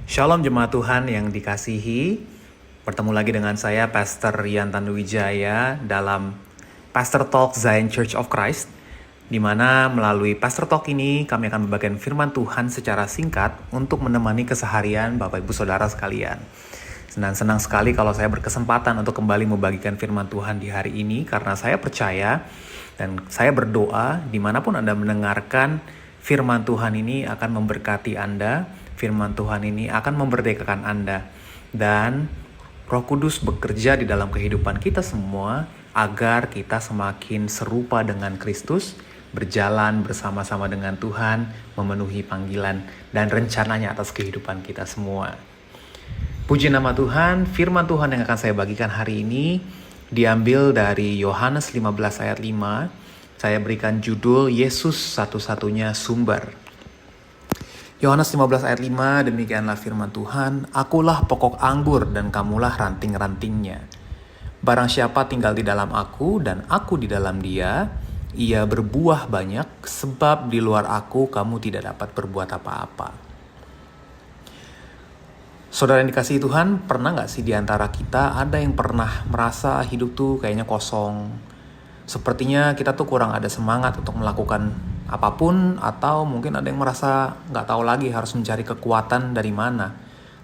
Shalom jemaat Tuhan yang dikasihi. Bertemu lagi dengan saya Pastor Rian Tanduwijaya dalam Pastor Talk Zion Church of Christ, di mana melalui Pastor Talk ini kami akan membagikan firman Tuhan secara singkat untuk menemani keseharian Bapak Ibu Saudara sekalian. Senang sekali kalau saya berkesempatan untuk kembali membagikan firman Tuhan di hari ini, karena saya percaya dan saya berdoa dimanapun Anda mendengarkan firman Tuhan ini akan memberkati Anda. Firman Tuhan ini akan memerdekakan Anda, dan Roh Kudus bekerja di dalam kehidupan kita semua agar kita semakin serupa dengan Kristus, berjalan bersama-sama dengan Tuhan, memenuhi panggilan dan rencananya atas kehidupan kita semua. Puji nama Tuhan. Firman Tuhan yang akan saya bagikan hari ini diambil dari Yohanes 15 ayat 5. Saya berikan judul Yesus satu-satunya sumber. Yohanes 15 ayat 5, demikianlah firman Tuhan, "Akulah pokok anggur dan kamulah ranting-rantingnya. Barang siapa tinggal di dalam aku dan aku di dalam dia, ia berbuah banyak, sebab di luar aku kamu tidak dapat berbuat apa-apa." Saudara yang dikasihi Tuhan, pernah gak sih di antara kita ada yang pernah merasa hidup tuh kayaknya kosong? Sepertinya kita tuh kurang ada semangat untuk melakukan apapun, atau mungkin ada yang merasa gak tahu lagi harus mencari kekuatan dari mana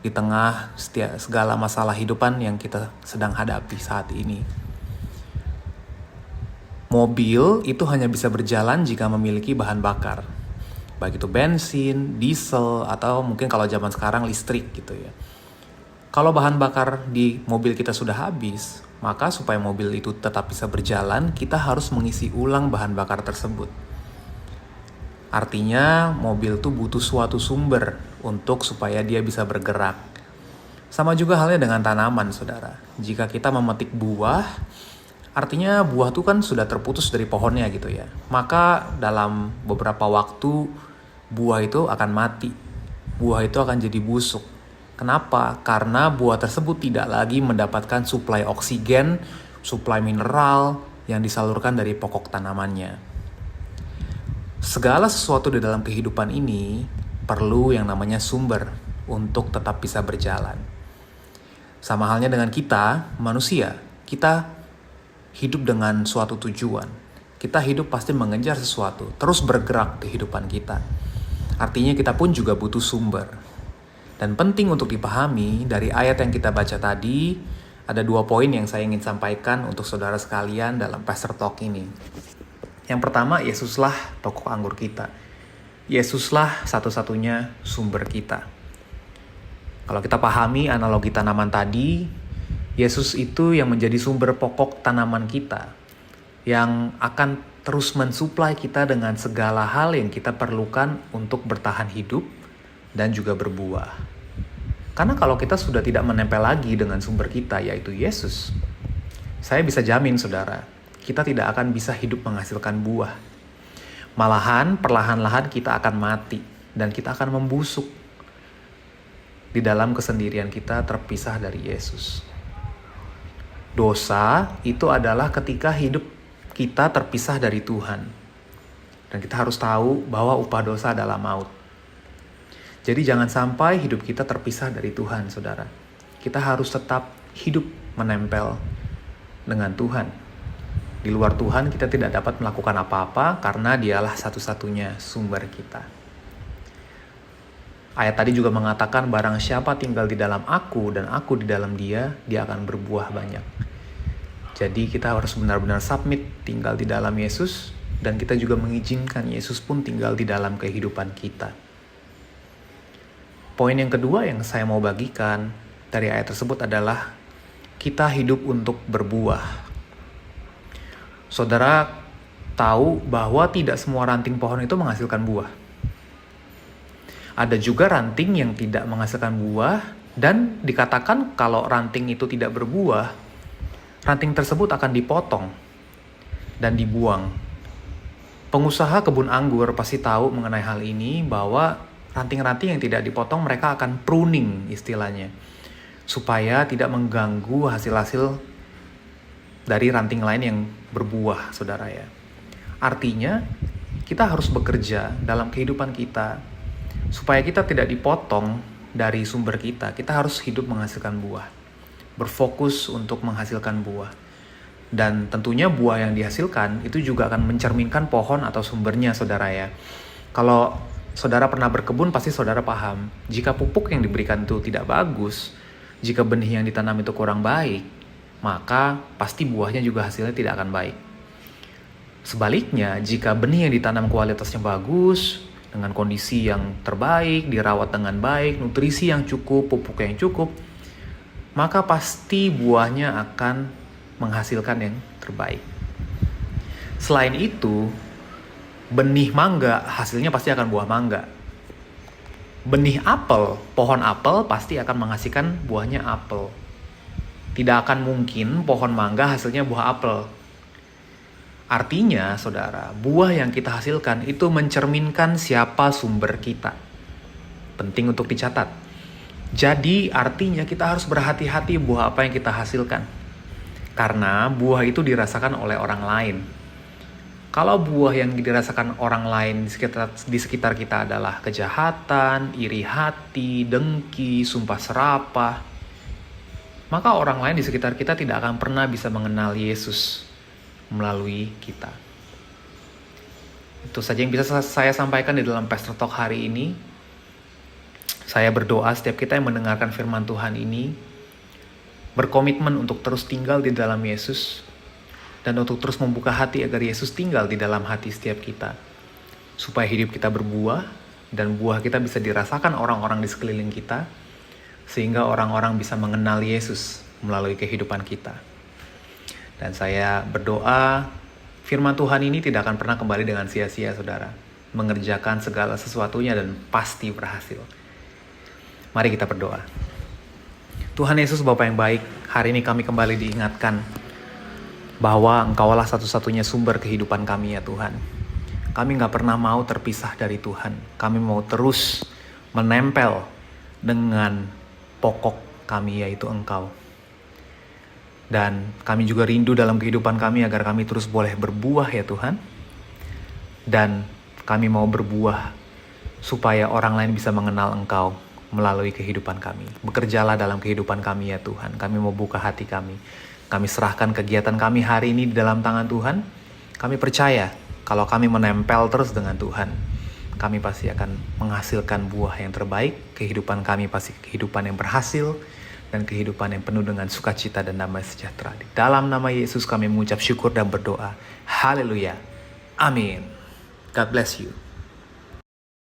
di tengah segala masalah hidupan yang kita sedang hadapi saat ini. Mobil itu hanya bisa berjalan jika memiliki bahan bakar, baik itu bensin, diesel, atau mungkin kalau zaman sekarang listrik gitu ya. Kalau bahan bakar di mobil kita sudah habis, maka supaya mobil itu tetap bisa berjalan, kita harus mengisi ulang bahan bakar tersebut. Artinya mobil itu butuh suatu sumber untuk supaya dia bisa bergerak. Sama juga halnya dengan tanaman, saudara. Jika kita memetik buah, artinya buah itu kan sudah terputus dari pohonnya gitu ya. Maka dalam beberapa waktu buah itu akan mati. Buah itu akan jadi busuk. Kenapa? Karena buah tersebut tidak lagi mendapatkan suplai oksigen, suplai mineral yang disalurkan dari pokok tanamannya. Segala sesuatu di dalam kehidupan ini perlu yang namanya sumber untuk tetap bisa berjalan. Sama halnya dengan kita, manusia. Kita hidup dengan suatu tujuan. Kita hidup pasti mengejar sesuatu, terus bergerak kehidupan kita. Artinya kita pun juga butuh sumber. Dan penting untuk dipahami dari ayat yang kita baca tadi, ada 2 poin yang saya ingin sampaikan untuk saudara sekalian dalam Pastor Talk ini. Yang pertama, Yesuslah pokok anggur kita. Yesuslah satu-satunya sumber kita. Kalau kita pahami analogi tanaman tadi, Yesus itu yang menjadi sumber pokok tanaman kita, yang akan terus mensuplai kita dengan segala hal yang kita perlukan untuk bertahan hidup dan juga berbuah. Karena kalau kita sudah tidak menempel lagi dengan sumber kita, yaitu Yesus, saya bisa jamin saudara, kita tidak akan bisa hidup menghasilkan buah. Malahan perlahan-lahan kita akan mati dan kita akan membusuk di dalam kesendirian kita terpisah dari Yesus. Dosa itu adalah ketika hidup kita terpisah dari Tuhan. Dan kita harus tahu bahwa upah dosa adalah maut. Jadi jangan sampai hidup kita terpisah dari Tuhan, saudara. Kita harus tetap hidup menempel dengan Tuhan. Di luar Tuhan kita tidak dapat melakukan apa-apa karena Dialah satu-satunya sumber kita. Ayat tadi juga mengatakan barang siapa tinggal di dalam aku dan aku di dalam dia, dia akan berbuah banyak. Jadi kita harus benar-benar submit tinggal di dalam Yesus, dan kita juga mengizinkan Yesus pun tinggal di dalam kehidupan kita. Poin yang kedua yang saya mau bagikan dari ayat tersebut adalah kita hidup untuk berbuah. Saudara tahu bahwa tidak semua ranting pohon itu menghasilkan buah. Ada juga ranting yang tidak menghasilkan buah, dan dikatakan kalau ranting itu tidak berbuah, ranting tersebut akan dipotong dan dibuang. Pengusaha kebun anggur pasti tahu mengenai hal ini, bahwa ranting-ranting yang tidak dipotong mereka akan pruning istilahnya, supaya tidak mengganggu hasil-hasil dari ranting lain yang berbuah, saudara ya. Artinya kita harus bekerja dalam kehidupan kita supaya kita tidak dipotong dari sumber kita. Kita harus hidup menghasilkan buah. Berfokus untuk menghasilkan buah. Dan tentunya buah yang dihasilkan itu juga akan mencerminkan pohon atau sumbernya, saudara ya. Kalau saudara pernah berkebun, pasti saudara paham. Jika pupuk yang diberikan itu tidak bagus, jika benih yang ditanam itu kurang baik, maka pasti buahnya juga hasilnya tidak akan baik. Sebaliknya, jika benih yang ditanam kualitasnya bagus, dengan kondisi yang terbaik, dirawat dengan baik, nutrisi yang cukup, pupuk yang cukup, maka pasti buahnya akan menghasilkan yang terbaik. Selain itu, benih mangga hasilnya pasti akan buah mangga. Benih apel, pohon apel pasti akan menghasilkan buahnya apel. Tidak akan mungkin pohon mangga hasilnya buah apel. Artinya, saudara, buah yang kita hasilkan itu mencerminkan siapa sumber kita. Penting untuk dicatat. Jadi, artinya kita harus berhati-hati buah apa yang kita hasilkan. Karena buah itu dirasakan oleh orang lain. Kalau buah yang dirasakan orang lain di sekitar kita adalah kejahatan, iri hati, dengki, sumpah serapah, maka orang lain di sekitar kita tidak akan pernah bisa mengenal Yesus melalui kita. Itu saja yang bisa saya sampaikan di dalam Pastor Talk hari ini. Saya berdoa setiap kita yang mendengarkan firman Tuhan ini berkomitmen untuk terus tinggal di dalam Yesus dan untuk terus membuka hati agar Yesus tinggal di dalam hati setiap kita, supaya hidup kita berbuah dan buah kita bisa dirasakan orang-orang di sekeliling kita, sehingga orang-orang bisa mengenal Yesus melalui kehidupan kita. Dan saya berdoa firman Tuhan ini tidak akan pernah kembali dengan sia-sia, saudara. Mengerjakan segala sesuatunya dan pasti berhasil. Mari kita berdoa. Tuhan Yesus, Bapa yang baik, hari ini kami kembali diingatkan bahwa Engkaulah satu-satunya sumber kehidupan kami ya Tuhan. Kami gak pernah mau terpisah dari Tuhan. Kami mau terus menempel dengan pokok kami, yaitu Engkau. Dan kami juga rindu dalam kehidupan kami agar kami terus boleh berbuah ya Tuhan. Dan kami mau berbuah supaya orang lain bisa mengenal Engkau melalui kehidupan kami. Bekerjalah dalam kehidupan kami ya Tuhan. Kami mau buka hati kami. Kami serahkan kegiatan kami hari ini di dalam tangan Tuhan. Kami percaya kalau kami menempel terus dengan Tuhan, kami pasti akan menghasilkan buah yang terbaik. Kehidupan kami pasti kehidupan yang berhasil dan kehidupan yang penuh dengan sukacita dan damai sejahtera. Di dalam nama Yesus kami mengucap syukur dan berdoa. Haleluya. Amin. God bless you.